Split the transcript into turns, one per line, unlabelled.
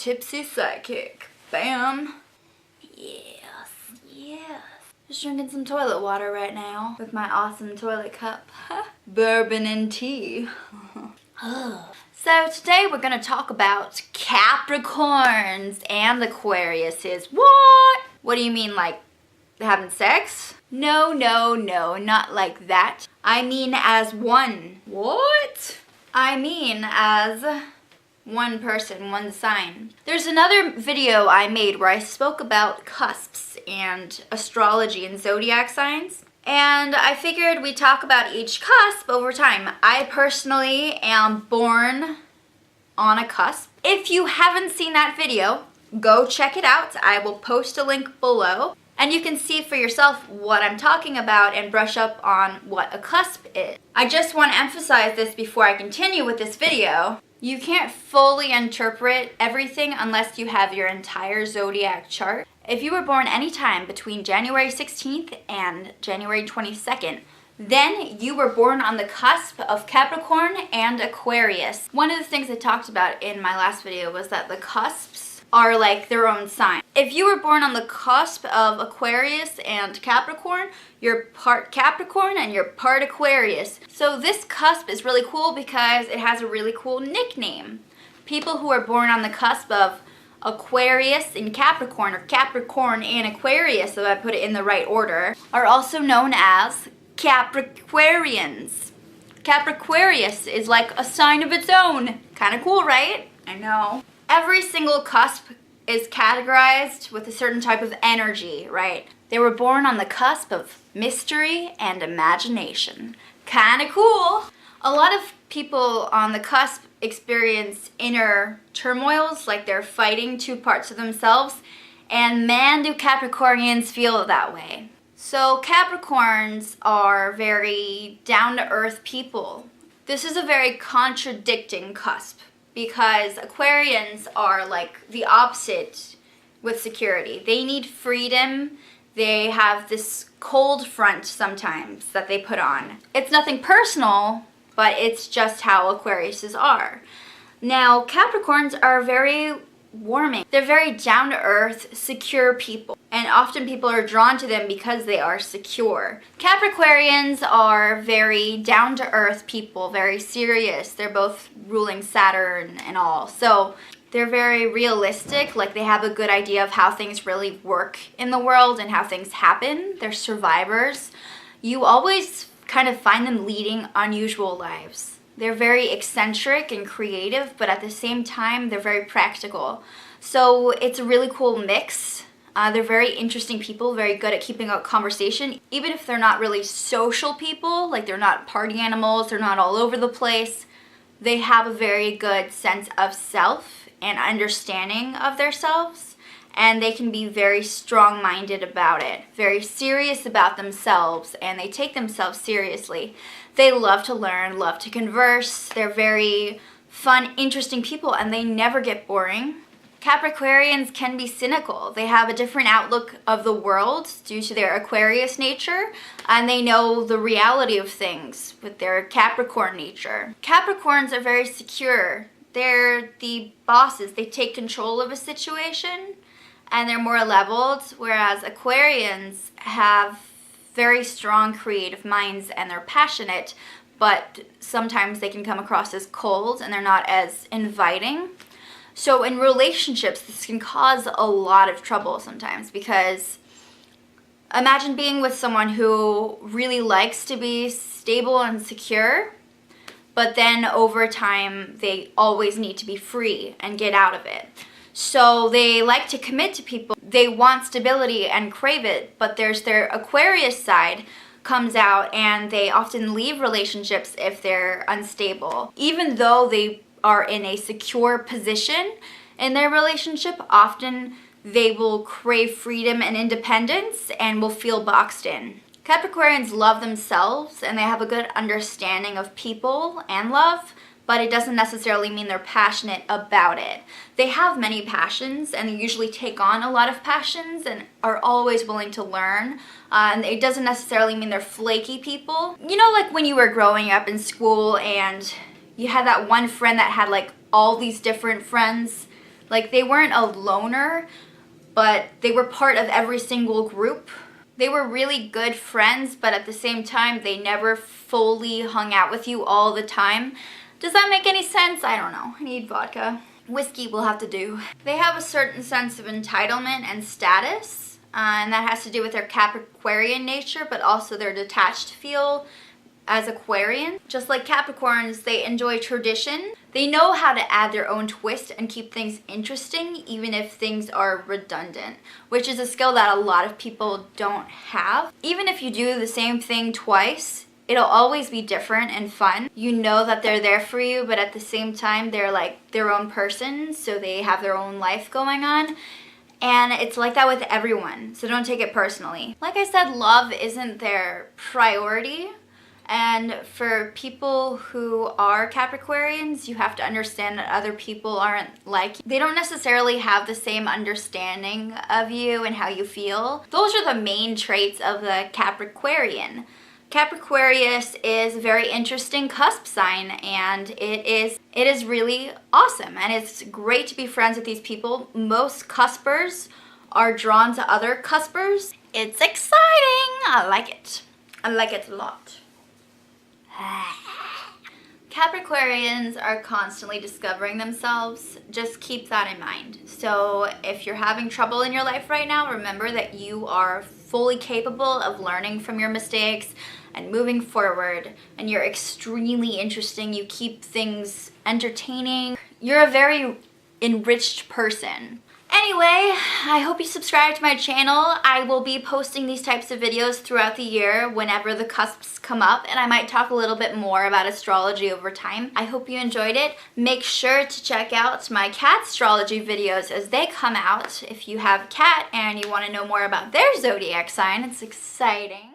tipsy psychic. Bam. Yes, yes. Just drinking some toilet water right now with my awesome toilet cup. Bourbon and tea. So today we're going to talk about Capricorns and Aquariuses. What? What do you mean, like having sex? No, not like that. I mean as one. What? I mean as one person, one sign. There's another video I made where I spoke about cusps and astrology and zodiac signs. And I figured we'd talk about each cusp over time. I personally am born on a cusp. If you haven't seen that video, go check it out. I will post a link below. And you can see for yourself what I'm talking about and brush up on what a cusp is. I just want to emphasize this before I continue with this video. You can't fully interpret everything unless you have your entire zodiac chart. If you were born anytime between January 16th and January 22nd, then you were born on the cusp of Capricorn and Aquarius. One of the things I talked about in my last video was that the cusps are like their own sign. If you were born on the cusp of Aquarius and Capricorn, you're part Capricorn and you're part Aquarius. So this cusp is really cool because it has a really cool nickname. People who are born on the cusp of Aquarius and Capricorn, or Capricorn and Aquarius, so I put it in the right order, are also known as Capricornians. Capricornius is like a sign of its own. Kind of cool, right? I know. Every single cusp is categorized with a certain type of energy, right? They were born on the cusp of mystery and imagination. Kind of cool. A lot of people on the cusp experience inner turmoils, like they're fighting two parts of themselves, and man, do Capricornians feel that way. So Capricorns are very down-to-earth people. This is a very contradicting cusp because Aquarians are like the opposite with security. They need freedom. They have this cold front sometimes that they put on. It's nothing personal, but it's just how Aquariuses are. Now, Capricorns are very warming. They're very down-to-earth, secure people. And often people are drawn to them because they are secure. Capricornians are very down-to-earth people, very serious. They're both ruling Saturn and all. So they're very realistic, like they have a good idea of how things really work in the world and how things happen. They're survivors. You always kind of find them leading unusual lives. They're very eccentric and creative, but at the same time, they're very practical. So it's a really cool mix. They're very interesting people, very good at keeping a conversation. Even if they're not really social people, like they're not party animals, they're not all over the place, they have a very good sense of self and understanding of themselves. And they can be very strong-minded about it, very serious about themselves, and they take themselves seriously. They love to learn, love to converse. They're very fun, interesting people, and they never get boring. Capricornians can be cynical. They have a different outlook of the world due to their Aquarius nature, and they know the reality of things with their Capricorn nature. Capricorns are very secure. They're the bosses. They take control of a situation, and they're more leveled, whereas Aquarians have very strong creative minds and they're passionate, but sometimes they can come across as cold and they're not as inviting. So in relationships, this can cause a lot of trouble sometimes because imagine being with someone who really likes to be stable and secure, but then over time, they always need to be free and get out of it. So they like to commit to people. They want stability and crave it, but there's their Aquarius side comes out and they often leave relationships if they're unstable. Even though they are in a secure position in their relationship, often they will crave freedom and independence and will feel boxed in. Capricornians love themselves and they have a good understanding of people and love, but it doesn't necessarily mean they're passionate about it. They have many passions and they usually take on a lot of passions and are always willing to learn. And it doesn't necessarily mean they're flaky people. You know, like when you were growing up in school and you had that one friend that had like all these different friends, Like, they weren't a loner, but they were part of every single group. They were really good friends, but at the same time, they never fully hung out with you all the time. Does that make any sense? I don't know. I need vodka. Whiskey will have to do. They have a certain sense of entitlement and status, and that has to do with their Capricorn nature, but also their detached feel as Aquarian. Just like Capricorns, they enjoy tradition. They know how to add their own twist and keep things interesting, even if things are redundant, which is a skill that a lot of people don't have. Even if you do the same thing twice, it'll always be different and fun. You know that they're there for you, but at the same time, they're like their own person, so they have their own life going on. And it's like that with everyone, so don't take it personally. Like I said, love isn't their priority. And for people who are Capricornians, you have to understand that other people aren't like you. They don't necessarily have the same understanding of you and how you feel. Those are the main traits of the Capricornian. Capricorus is a very interesting cusp sign, and it is really awesome, and it's great to be friends with these people. Most cuspers are drawn to other cuspers. It's exciting. I like it. I like it a lot. Capricornians are constantly discovering themselves. Just keep that in mind. So if you're having trouble in your life right now, remember that you are fully capable of learning from your mistakes and moving forward, and you're extremely interesting. You keep things entertaining. You're a very enriched person. Anyway, I hope you subscribe to my channel. I will be posting these types of videos throughout the year whenever the cusps come up, and I might talk a little bit more about astrology over time. I hope you enjoyed it. Make sure to check out my cat astrology videos as they come out. If you have a cat and you want to know more about their zodiac sign, it's exciting.